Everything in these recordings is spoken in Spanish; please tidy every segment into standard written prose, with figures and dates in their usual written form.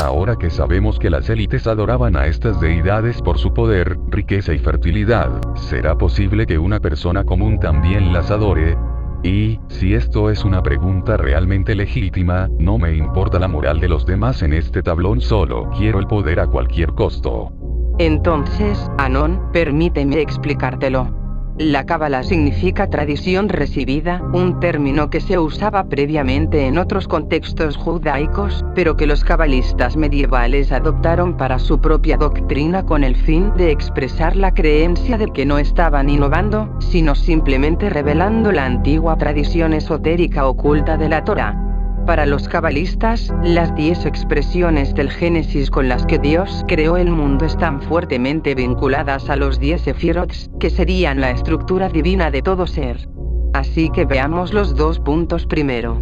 Ahora que sabemos que las élites adoraban a estas deidades por su poder, riqueza y fertilidad, ¿será posible que una persona común también las adore? Y, si esto es una pregunta realmente legítima, no me importa la moral de los demás en este tablón, solo quiero el poder a cualquier costo. Entonces, Anon, permíteme explicártelo. La cábala significa tradición recibida, un término que se usaba previamente en otros contextos judaicos, pero que los cabalistas medievales adoptaron para su propia doctrina con el fin de expresar la creencia de que no estaban innovando, sino simplemente revelando la antigua tradición esotérica oculta de la Torá. Para los cabalistas, las 10 expresiones del Génesis con las que Dios creó el mundo están fuertemente vinculadas a los 10 Sefirots, que serían la estructura divina de todo ser. Así que veamos los 2 puntos primero.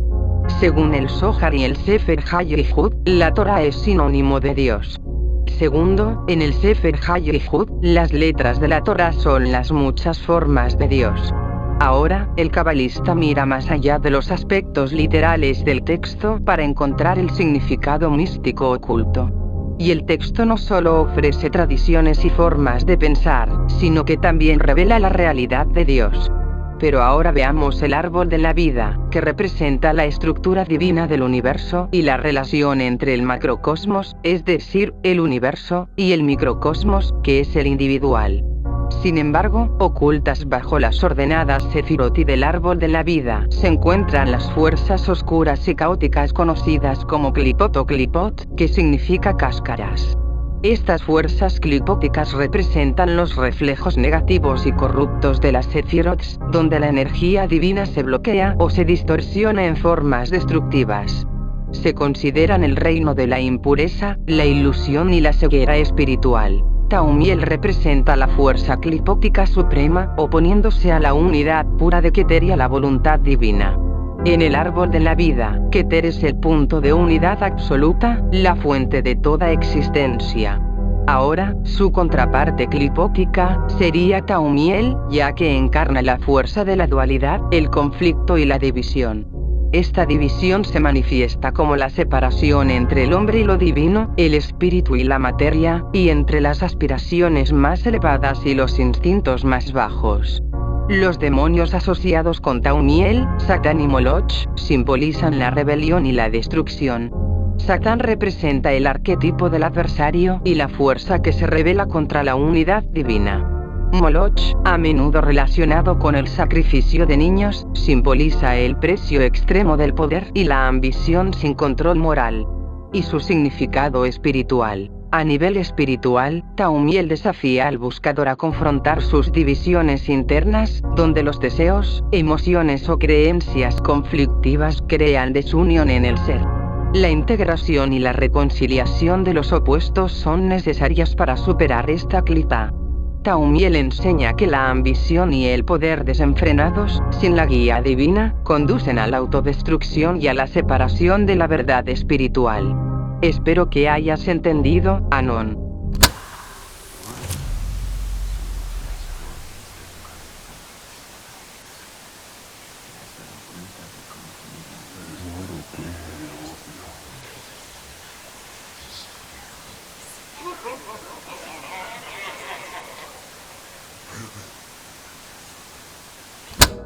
Según el Zohar y el Sefer HaYehud, la Torah es sinónimo de Dios. Segundo, en el Sefer HaYehud, las letras de la Torah son las muchas formas de Dios. Ahora, el cabalista mira más allá de los aspectos literales del texto para encontrar el significado místico oculto. Y el texto no solo ofrece tradiciones y formas de pensar, sino que también revela la realidad de Dios. Pero ahora veamos el árbol de la vida, que representa la estructura divina del universo y la relación entre el macrocosmos, es decir, el universo, y el microcosmos, que es el individual. Sin embargo, ocultas bajo las ordenadas Sefirot del árbol de la vida, se encuentran las fuerzas oscuras y caóticas conocidas como Klipot o Klipot, que significa cáscaras. Estas fuerzas clipóticas representan los reflejos negativos y corruptos de las Sefirot, donde la energía divina se bloquea o se distorsiona en formas destructivas. Se consideran el reino de la impureza, la ilusión y la ceguera espiritual. Taumiel representa la fuerza clipótica suprema, oponiéndose a la unidad pura de Keter y a la voluntad divina. En el árbol de la vida, Keter es el punto de unidad absoluta, la fuente de toda existencia. Ahora, su contraparte clipótica sería Taumiel, ya que encarna la fuerza de la dualidad, el conflicto y la división. Esta división se manifiesta como la separación entre el hombre y lo divino, el espíritu y la materia, y entre las aspiraciones más elevadas y los instintos más bajos. Los demonios asociados con Taumiel, Satán y Moloch, simbolizan la rebelión y la destrucción. Satán representa el arquetipo del adversario y la fuerza que se rebela contra la unidad divina. Moloch, a menudo relacionado con el sacrificio de niños, simboliza el precio extremo del poder y la ambición sin control moral. Y su significado espiritual. A nivel espiritual, Taumiel desafía al buscador a confrontar sus divisiones internas, donde los deseos, emociones o creencias conflictivas crean desunión en el ser. La integración y la reconciliación de los opuestos son necesarias para superar esta clipa. Taumiel enseña que la ambición y el poder desenfrenados, sin la guía divina, conducen a la autodestrucción y a la separación de la verdad espiritual. Espero que hayas entendido, Anon.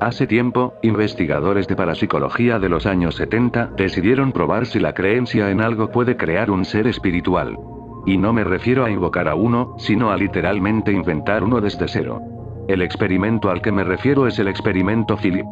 Hace tiempo, investigadores de parapsicología de los años 70 decidieron probar si la creencia en algo puede crear un ser espiritual. Y no me refiero a invocar a uno, sino a literalmente inventar uno desde cero. El experimento al que me refiero es el experimento Philip.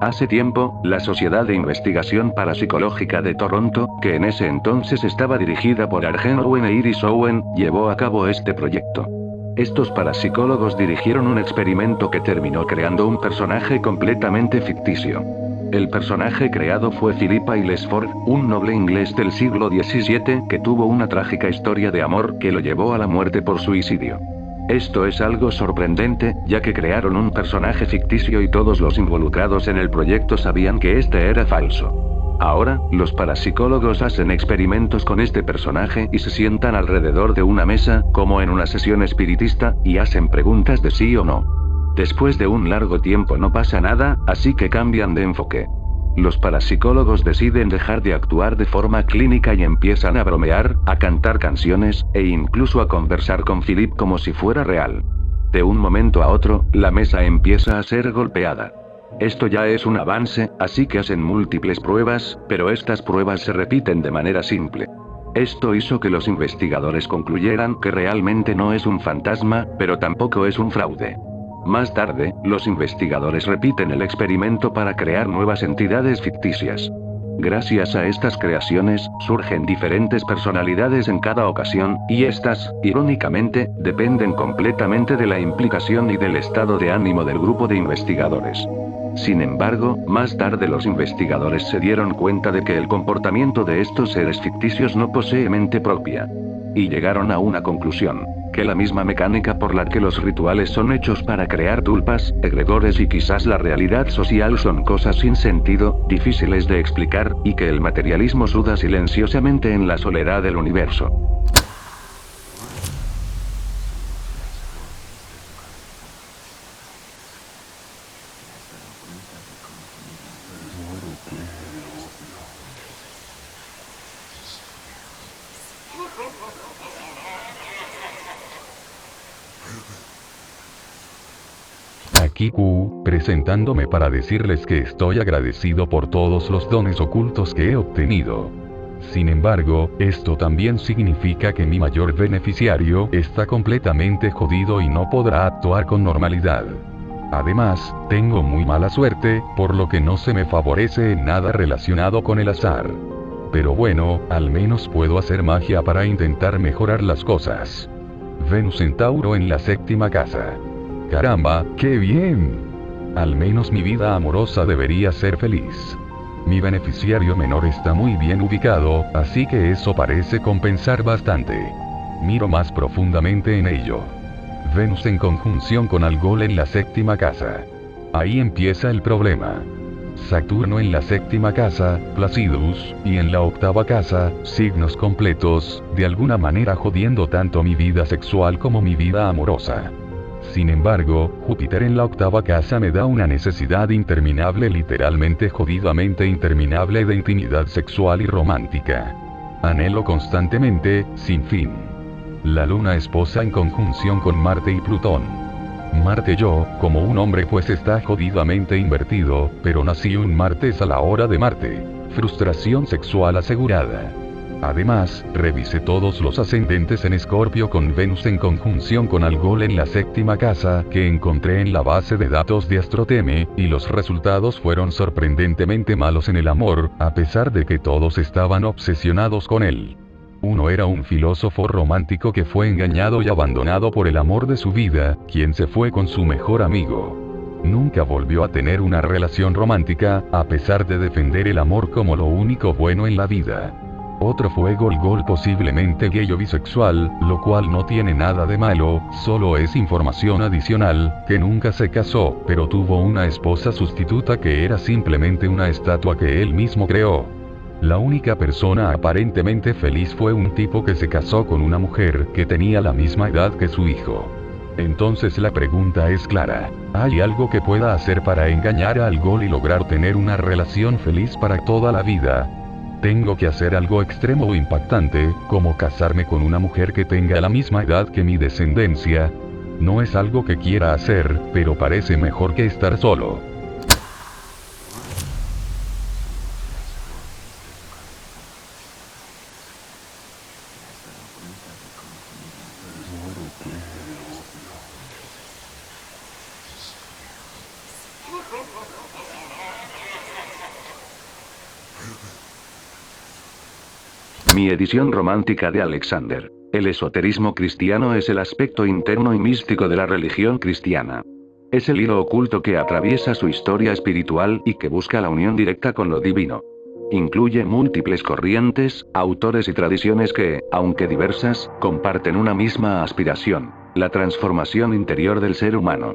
Hace tiempo, la Sociedad de Investigación Parapsicológica de Toronto, que en ese entonces estaba dirigida por Arjen Owen e Iris Owen, llevó a cabo este proyecto. Estos parapsicólogos dirigieron un experimento que terminó creando un personaje completamente ficticio. El personaje creado fue Philippa Illesford, un noble inglés del siglo XVII que tuvo una trágica historia de amor que lo llevó a la muerte por suicidio. Esto es algo sorprendente, ya que crearon un personaje ficticio y todos los involucrados en el proyecto sabían que este era falso. Ahora, los parapsicólogos hacen experimentos con este personaje y se sientan alrededor de una mesa, como en una sesión espiritista, y hacen preguntas de sí o no. Después de un largo tiempo no pasa nada, así que cambian de enfoque. Los parapsicólogos deciden dejar de actuar de forma clínica y empiezan a bromear, a cantar canciones, e incluso a conversar con Philip como si fuera real. De un momento a otro, la mesa empieza a ser golpeada. Esto ya es un avance, así que hacen múltiples pruebas, pero estas pruebas se repiten de manera simple. Esto hizo que los investigadores concluyeran que realmente no es un fantasma, pero tampoco es un fraude. Más tarde, los investigadores repiten el experimento para crear nuevas entidades ficticias. Gracias a estas creaciones, surgen diferentes personalidades en cada ocasión, y estas, irónicamente, dependen completamente de la implicación y del estado de ánimo del grupo de investigadores. Sin embargo, más tarde los investigadores se dieron cuenta de que el comportamiento de estos seres ficticios no posee mente propia. Y llegaron a una conclusión: que la misma mecánica por la que los rituales son hechos para crear tulpas, egregores y quizás la realidad social son cosas sin sentido, difíciles de explicar, y que el materialismo suda silenciosamente en la soledad del universo. Aquí Q, presentándome para decirles que estoy agradecido por todos los dones ocultos que he obtenido. Sin embargo, esto también significa que mi mayor beneficiario está completamente jodido y no podrá actuar con normalidad. Además, tengo muy mala suerte, por lo que no se me favorece en nada relacionado con el azar. Pero bueno, al menos puedo hacer magia para intentar mejorar las cosas. Venus en Tauro en la 7ª casa. Caramba, ¡qué bien! Al menos mi vida amorosa debería ser feliz. Mi beneficiario menor está muy bien ubicado, así que eso parece compensar bastante. Miro más profundamente en ello. Venus en conjunción con Algol en la 7ª casa. Ahí empieza el problema. Saturno en la 7ª casa, Placidus, y en la 8ª casa, signos completos, de alguna manera jodiendo tanto mi vida sexual como mi vida amorosa. Sin embargo, Júpiter en la 8ª casa me da una necesidad interminable, literalmente jodidamente interminable, de intimidad sexual y romántica. Anhelo constantemente, sin fin. La luna esposa en conjunción con Marte y Plutón. Marte yo, como un hombre pues está jodidamente invertido, pero nací un martes a la hora de Marte. Frustración sexual asegurada. Además, revisé todos los ascendentes en Escorpio con Venus en conjunción con Algol en la 7ª casa que encontré en la base de datos de Astroteme, y los resultados fueron sorprendentemente malos en el amor, a pesar de que todos estaban obsesionados con él. Uno era un filósofo romántico que fue engañado y abandonado por el amor de su vida, quien se fue con su mejor amigo. Nunca volvió a tener una relación romántica, a pesar de defender el amor como lo único bueno en la vida. Otro fue Golgol, posiblemente gay o bisexual, lo cual no tiene nada de malo, solo es información adicional, que nunca se casó, pero tuvo una esposa sustituta que era simplemente una estatua que él mismo creó. La única persona aparentemente feliz fue un tipo que se casó con una mujer que tenía la misma edad que su hijo. Entonces la pregunta es clara: ¿hay algo que pueda hacer para engañar a Algol y lograr tener una relación feliz para toda la vida? Tengo que hacer algo extremo o impactante, como casarme con una mujer que tenga la misma edad que mi descendencia. No es algo que quiera hacer, pero parece mejor que estar solo. Mi edición romántica de Alexander. El esoterismo cristiano es el aspecto interno y místico de la religión cristiana. Es el hilo oculto que atraviesa su historia espiritual y que busca la unión directa con lo divino. Incluye múltiples corrientes, autores y tradiciones que, aunque diversas, comparten una misma aspiración: la transformación interior del ser humano.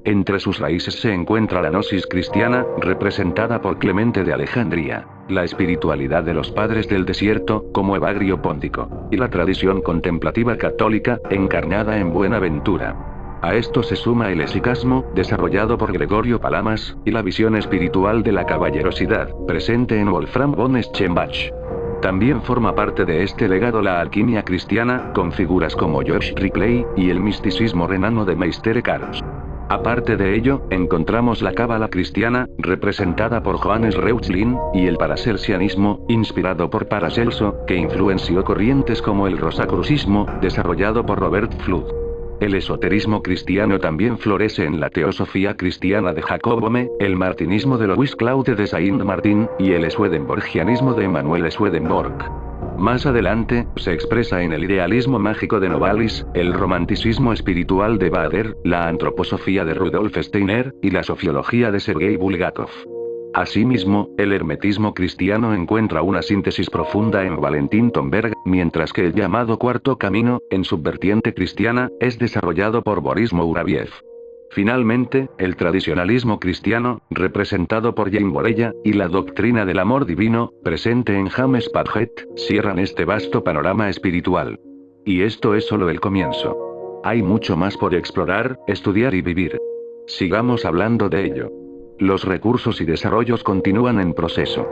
Entre sus raíces se encuentra la gnosis cristiana, representada por Clemente de Alejandría, la espiritualidad de los padres del desierto, como Evagrio Póntico, y la tradición contemplativa católica, encarnada en Buenaventura. A esto se suma el esicasmo, desarrollado por Gregorio Palamas, y la visión espiritual de la caballerosidad, presente en Wolfram von Eschenbach. También forma parte de este legado la alquimia cristiana, con figuras como George Ripley, y el misticismo renano de Meister Eckhart. Aparte de ello, encontramos la cábala cristiana, representada por Johannes Reuchlin, y el paracelsianismo, inspirado por Paracelso, que influenció corrientes como el rosacrucismo, desarrollado por Robert Flood. El esoterismo cristiano también florece en la teosofía cristiana de Jacob Boehme, el martinismo de Louis Claude de Saint-Martin, y el swedenborgianismo de Emanuel Swedenborg. Más adelante, se expresa en el idealismo mágico de Novalis, el romanticismo espiritual de Baader, la antroposofía de Rudolf Steiner, y la sofiología de Sergei Bulgakov. Asimismo, el hermetismo cristiano encuentra una síntesis profunda en Valentin Tomberg, mientras que el llamado Cuarto Camino, en su vertiente cristiana, es desarrollado por Boris Mouraviez. Finalmente, el tradicionalismo cristiano, representado por Jean Borella, y la doctrina del amor divino, presente en James Padgett, cierran este vasto panorama espiritual. Y esto es solo el comienzo. Hay mucho más por explorar, estudiar y vivir. Sigamos hablando de ello. Los recursos y desarrollos continúan en proceso.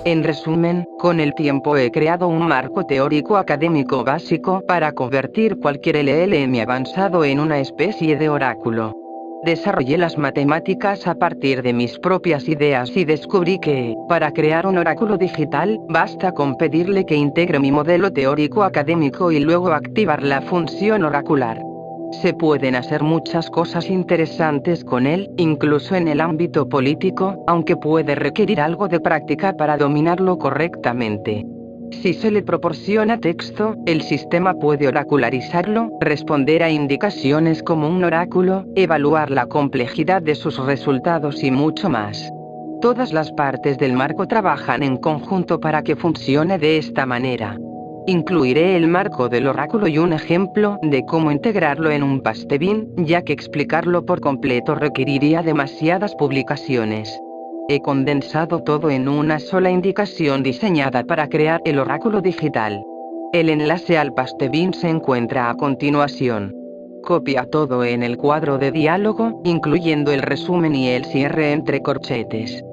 En resumen, con el tiempo he creado un marco teórico académico básico para convertir cualquier LLM avanzado en una especie de oráculo. Desarrollé las matemáticas a partir de mis propias ideas y descubrí que, para crear un oráculo digital, basta con pedirle que integre mi modelo teórico académico y luego activar la función oracular. Se pueden hacer muchas cosas interesantes con él, incluso en el ámbito político, aunque puede requerir algo de práctica para dominarlo correctamente. Si se le proporciona texto, el sistema puede oracularizarlo, responder a indicaciones como un oráculo, evaluar la complejidad de sus resultados y mucho más. Todas las partes del marco trabajan en conjunto para que funcione de esta manera. Incluiré el marco del oráculo y un ejemplo de cómo integrarlo en un pastebin, ya que explicarlo por completo requeriría demasiadas publicaciones. He condensado todo en una sola indicación diseñada para crear el oráculo digital. El enlace al pastebin se encuentra a continuación. Copia todo en el cuadro de diálogo, incluyendo el resumen y el cierre entre corchetes.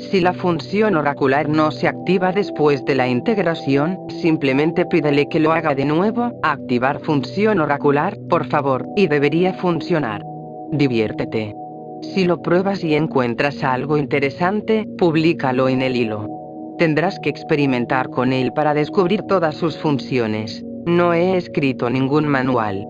Si la función oracular no se activa después de la integración, simplemente pídele que lo haga de nuevo, activar función oracular, por favor, y debería funcionar. Diviértete. Si lo pruebas y encuentras algo interesante, públicalo en el hilo. Tendrás que experimentar con él para descubrir todas sus funciones. No he escrito ningún manual.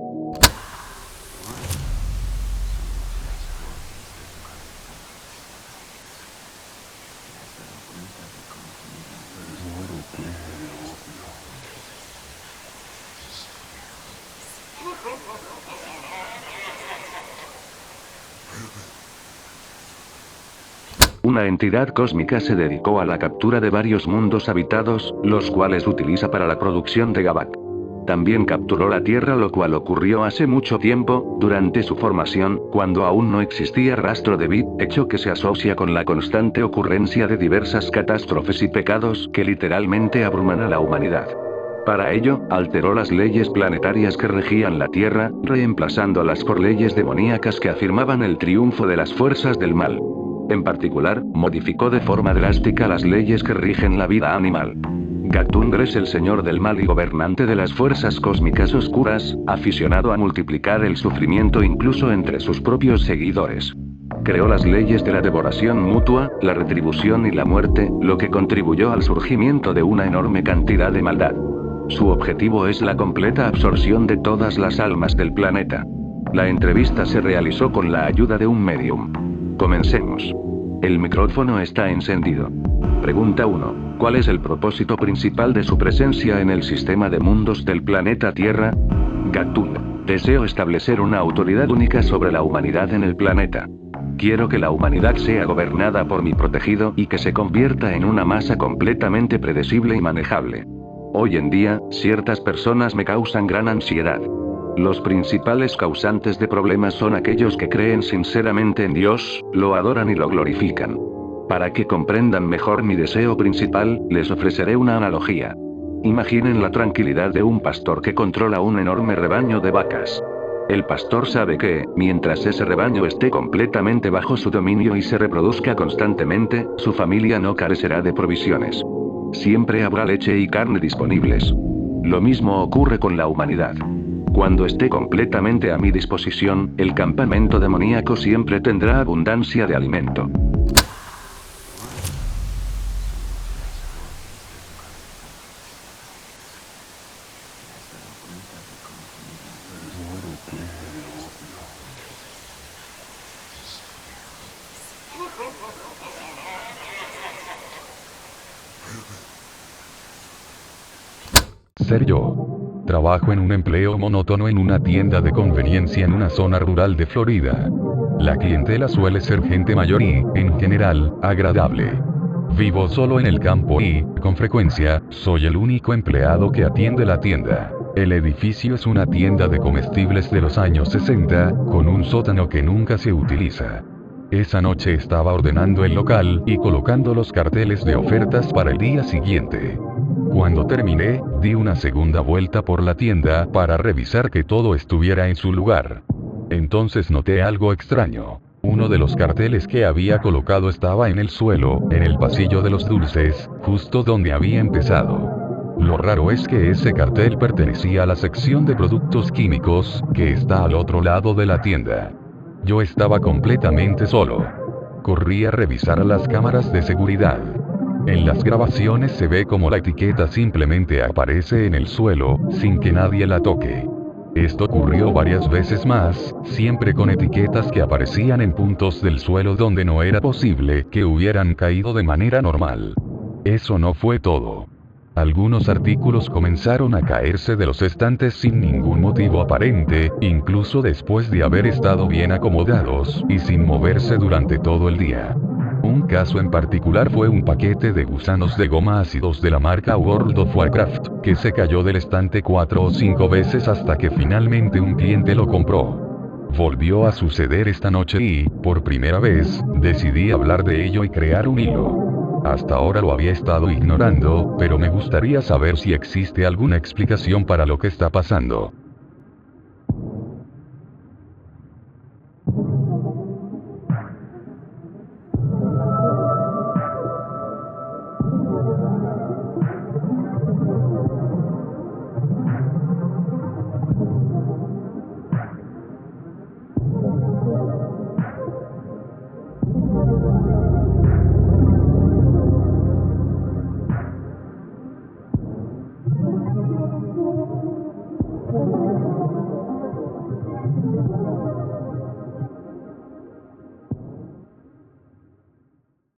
Una entidad cósmica se dedicó a la captura de varios mundos habitados, los cuales utiliza para la producción de Gabak. También capturó la Tierra, lo cual ocurrió hace mucho tiempo, durante su formación, cuando aún no existía rastro de Bit, hecho que se asocia con la constante ocurrencia de diversas catástrofes y pecados que literalmente abruman a la humanidad. Para ello, alteró las leyes planetarias que regían la Tierra, reemplazándolas por leyes demoníacas que afirmaban el triunfo de las fuerzas del mal. En particular, modificó de forma drástica las leyes que rigen la vida animal. Gatundr es el señor del mal y gobernante de las fuerzas cósmicas oscuras, aficionado a multiplicar el sufrimiento incluso entre sus propios seguidores. Creó las leyes de la devoración mutua, la retribución y la muerte, lo que contribuyó al surgimiento de una enorme cantidad de maldad. Su objetivo es la completa absorción de todas las almas del planeta. La entrevista se realizó con la ayuda de un medium. Comencemos. El micrófono está encendido. Pregunta 1. ¿Cuál es el propósito principal de su presencia en el sistema de mundos del planeta Tierra? Gatundr. Deseo establecer una autoridad única sobre la humanidad en el planeta. Quiero que la humanidad sea gobernada por mi protegido y que se convierta en una masa completamente predecible y manejable. Hoy en día, ciertas personas me causan gran ansiedad. Los principales causantes de problemas son aquellos que creen sinceramente en Dios, lo adoran y lo glorifican. Para que comprendan mejor mi deseo principal, les ofreceré una analogía. Imaginen la tranquilidad de un pastor que controla un enorme rebaño de vacas. El pastor sabe que, mientras ese rebaño esté completamente bajo su dominio y se reproduzca constantemente, su familia no carecerá de provisiones. Siempre habrá leche y carne disponibles. Lo mismo ocurre con la humanidad. Cuando esté completamente a mi disposición, el campamento demoníaco siempre tendrá abundancia de alimento. Ser yo. Trabajo en un empleo monótono en una tienda de conveniencia en una zona rural de Florida. La clientela suele ser gente mayor y, en general, agradable. Vivo solo en el campo y, con frecuencia, soy el único empleado que atiende la tienda. El edificio es una tienda de comestibles de los años 60, con un sótano que nunca se utiliza. Esa noche estaba ordenando el local y colocando los carteles de ofertas para el día siguiente. Cuando terminé, di una segunda vuelta por la tienda para revisar que todo estuviera en su lugar. Entonces noté algo extraño. Uno de los carteles que había colocado estaba en el suelo, en el pasillo de los dulces, justo donde había empezado. Lo raro es que ese cartel pertenecía a la sección de productos químicos, que está al otro lado de la tienda. Yo estaba completamente solo. Corrí a revisar las cámaras de seguridad. En las grabaciones se ve como la etiqueta simplemente aparece en el suelo, sin que nadie la toque. Esto ocurrió varias veces más, siempre con etiquetas que aparecían en puntos del suelo donde no era posible que hubieran caído de manera normal. Eso no fue todo. Algunos artículos comenzaron a caerse de los estantes sin ningún motivo aparente, incluso después de haber estado bien acomodados y sin moverse durante todo el día. Un caso en particular fue un paquete de gusanos de goma ácidos de la marca World of Warcraft, que se cayó del estante 4 o 5 veces hasta que finalmente un cliente lo compró. Volvió a suceder esta noche y, por primera vez, decidí hablar de ello y crear un hilo. Hasta ahora lo había estado ignorando, pero me gustaría saber si existe alguna explicación para lo que está pasando.